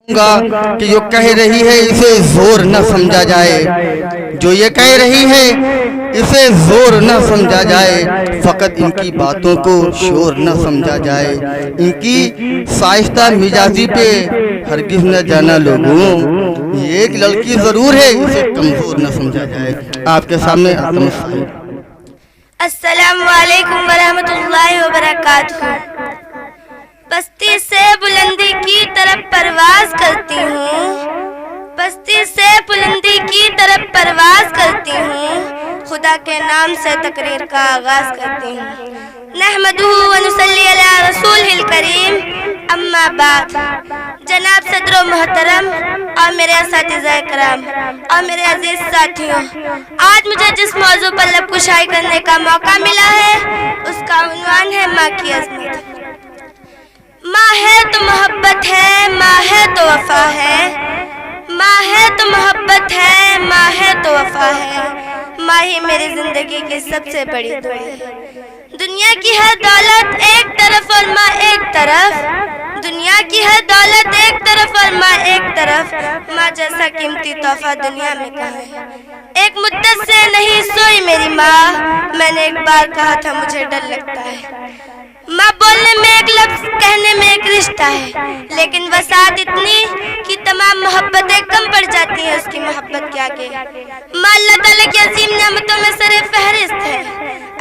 کہ جو کہہ رہی ہے اسے زور نہ سمجھا جائے، جو یہ کہہ رہی ہے اسے زور نہ سمجھا جائے، فقط ان کی باتوں کو شور نہ سمجھا جائے، ان کی سائستہ مزاجی پہ ہرگز نہ جانا لوگوں، یہ ایک لڑکی ضرور ہے اسے کمزور نہ سمجھا جائے۔ آپ کے سامنے السلام علیکم ورحمۃ اللہ وبرکاتہ۔ پستی سے بلندی کی طرف پرواز کرتی ہوں، پستی سے بلندی کی طرف پرواز کرتی ہوں، خدا کے نام سے تقریر کا آغاز کرتی ہوں۔ نحمدہ ونصلی علی رسولہ الکریم، اما بعد۔ جناب صدر و محترم اور میرے اساتذہ کرام اور میرے عزیز ساتھیوں، آج مجھے جس موضوع پر لب کشائی کرنے کا موقع ملا ہے اس کا عنوان ہے ماں کی عظمت۔ ماں ہے تو محبت ہے، ماں ہے تو وفا ہے، ماں ہے تو محبت ہے، ماں ہے تو وفا ہے، ماں ہی میری زندگی کی سب سے بڑی دعا ہے۔ دنیا کی ہر دولت ایک طرف اور ماں ایک طرف، دنیا کی ہر دولت ایک طرف اور ماں ایک طرف، ماں جیسا قیمتی تحفہ دنیا میں کہاں ہے۔ ایک مدت سے نہیں سوئی میری ماں، میں نے ایک بار کہا تھا مجھے ڈر لگتا ہے۔ ماں بولنے میں ایک لفظ، کہنے میں ایک رشتہ ہے، لیکن وسعت اتنی کہ تمام محبتیں کم پڑ جاتی ہیں اس کی محبت کے آگے۔ ماں اللہ تعالیٰ کی عظیم نعمتوں میں سر فہرست ہے۔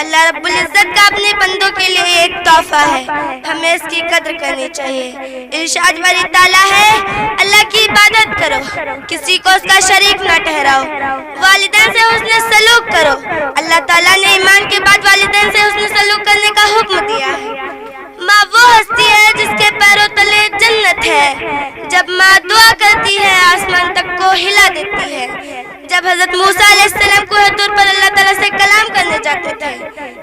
اللہ رب العزت کا اپنے بندوں کے لیے ایک تحفہ ہے، ہمیں اس کی قدر کرنی چاہیے۔ ارشاد باری تعالیٰ ہے، اللہ کی عبادت کرو، کسی کو اس کا شریک نہ ٹھہراؤ، والدین سے حسن سلوک کرو۔ اللہ تعالیٰ نے ایمان کے بعد والدین سے حسن سلوک کرنے کا حکم دیا ہے۔ ماں وہ ہستی ہے جس کے پیروں تلے جنت ہے، جب ماں دعا کرتی ہے آسمان تک کو ہلا دیتی ہے۔ جب حضرت موسیٰ علیہ السلام کوہ طور پر اللہ تعالیٰ سے کلام کرنے جاتے تھے،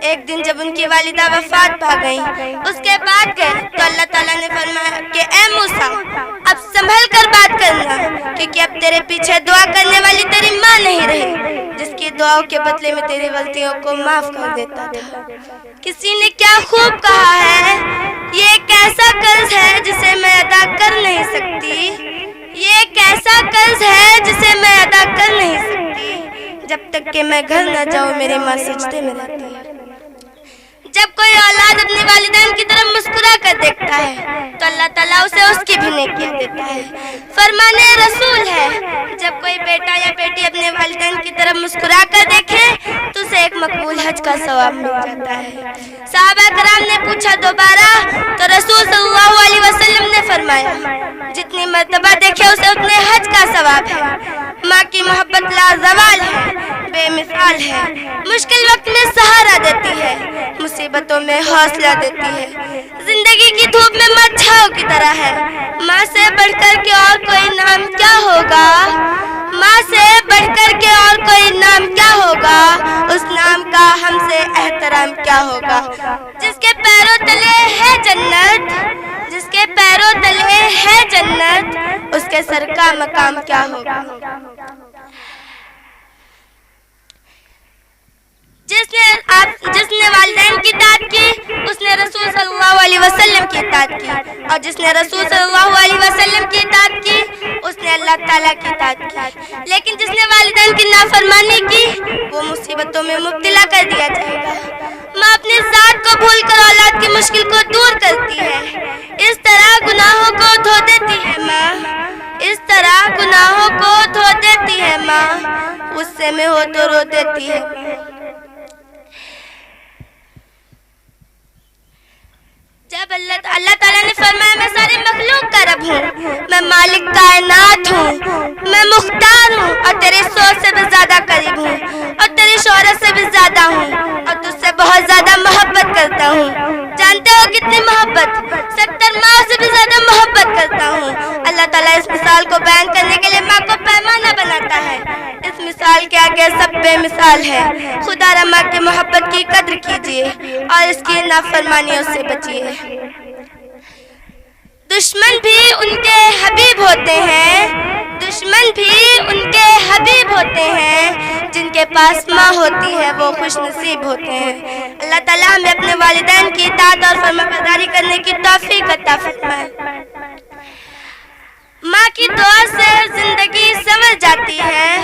ایک دن جب ان کی والدہ وفات پا گئیں، اس کے بعد گئے تو اللہ تعالیٰ نے فرمایا کہ اے موسیٰ اب سنبھل کر بات کرنا، کیونکہ اب تیرے پیچھے دعا کرنے والی تیری ماں نہیں رہی، جس کی دعاؤں کے بدلے میں تیری غلطیوں کو معاف کر دیتا تھا۔ کسی نے کیا خوب کہا ہے، یہ ایک ایسا قرض ہے جسے میں ادا کر نہیں سکتی، یہ ایک ایسا قرض ہے جسے میں ادا کر نہیں سکتی، جب تک کہ میں گھر نہ جاؤں میری ماں سجدے میں رہتی ہے۔ جب کوئی اولاد اپنے والدین کی طرف مسکرا کر دیکھتا ہے تو اللہ تعالیٰ اسے اس کی بھی نیکیاں دیتا ہے۔ فرمان رسول ہے، جب کوئی بیٹا یا بیٹی اپنے والدین کی طرف مسکرا کر دیکھے تو اسے ایک مقبول حج کا ثواب مل جاتا ہے۔ صحابہ کرام نے پوچھا دوبارہ تو رسول صلی اللہ علیہ وسلم نے فرمایا جتنی مرتبہ دیکھے اسے اتنے حج کا ثواب ہے۔ ماں کی محبت لازوال ہے، بے مثال ہے، مشکل وقت میں سہارا دیتی ہے، مصیبتوں میں حوصلہ دیتی ہے، زندگی کی دھوپ میں ماں چھاؤ کی طرح ہے۔ ماں سے بڑھ کر کے اور کوئی نام کیا ہوگا، ماں سے بڑھ کر کے اور کوئی نام کیا ہوگا، اس نام کا ہم سے احترام کیا ہوگا۔ جس کے پیروں تلے ہے جنت، جس کے پیروں تلے ہے جنت، اس کے سر کا مقام کیا ہوگا۔ جس نے والدین کی اطاعت کی اس نے رسول صلی اللہ علیہ وسلم کی اطاعت کی، اور جس نے رسول صلی اللہ علیہ وسلم کی اطاعت کی اس نے اللہ تعالیٰ کی اطاعت کی، لیکن جس نے والدین کی نافرمانی کی وہ مصیبتوں میں مبتلا کر دیا جائے گا۔ ماں اپنی ذات کو بھول کر اولاد کی مشکل کو دور کرتی ہے، اس طرح گناہوں کو دھو دیتی ہے ماں، اس طرح گناہوں کو دھو دیتی ہے ماں، غصے میں ہو تو رو دیتی ہے۔ جب اللہ تعالیٰ نے فرمایا میں ساری مخلوق کا رب ہوں، میں مالک کائنات ہوں، میں مختار ہوں اور تیری سوچ سے بھی زیادہ قریب ہوں اور تیری شہرت سے بھی زیادہ ہوں اور تجھ سے بہت زیادہ محبت کرتا ہوں۔ جانتے ہو کتنی محبت؟ 70 ماں سے بھی زیادہ محبت کرتا ہوں۔ اللہ تعالیٰ اس مثال کو بیان کرنے کے لیے ماں کو پیمانہ بناتا ہے، اس مثال کے آگے سب بے مثال ہے۔ خدا را ماں کی محبت کی قدر کیجیے اور اس کی نافرمانیوں سے بچیے۔ دشمن بھی ان کے حبیب ہوتے ہیں، دشمن بھی ان کے حبیب ہوتے ہیں، جن کے پاس ماں ہوتی ہے وہ خوش نصیب ہوتے ہیں۔ اللہ تعالیٰ ہمیں اپنے والدین کی اطاعت اور فرمانبرداری کرنے کی توفیق عطا فرمائے۔ ماں کی دعا سے زندگی سنور جاتی ہے،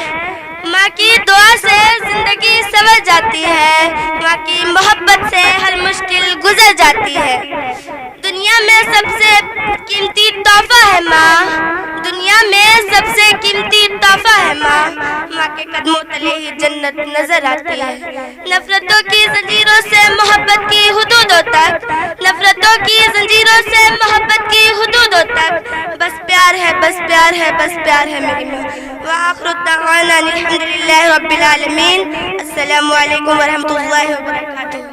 ماں کی دعا سے زندگی سنور جاتی ہے، ماں کی محبت سے ہر مشکل گزر جاتی ہے۔ دنیا میں سب سے قیمتی تحفہ ہے ماں، دنیا میں سب سے قیمتی تحفہ ہے ماں، ماں کے قدموں تلے ہی جنت نظر آتی ہے۔ نفرتوں کی زنجیروں سے محبت کی حدودوں تک، نفرتوں کی زنجیروں سے محبت کی حدودوں تک، بس پیار ہے، بس پیار ہے، بس پیار ہے میری ماں۔ وآخر دعوانا الحمدللہ رب العالمین۔ السلام علیکم ورحمۃ اللہ وبرکاتہ۔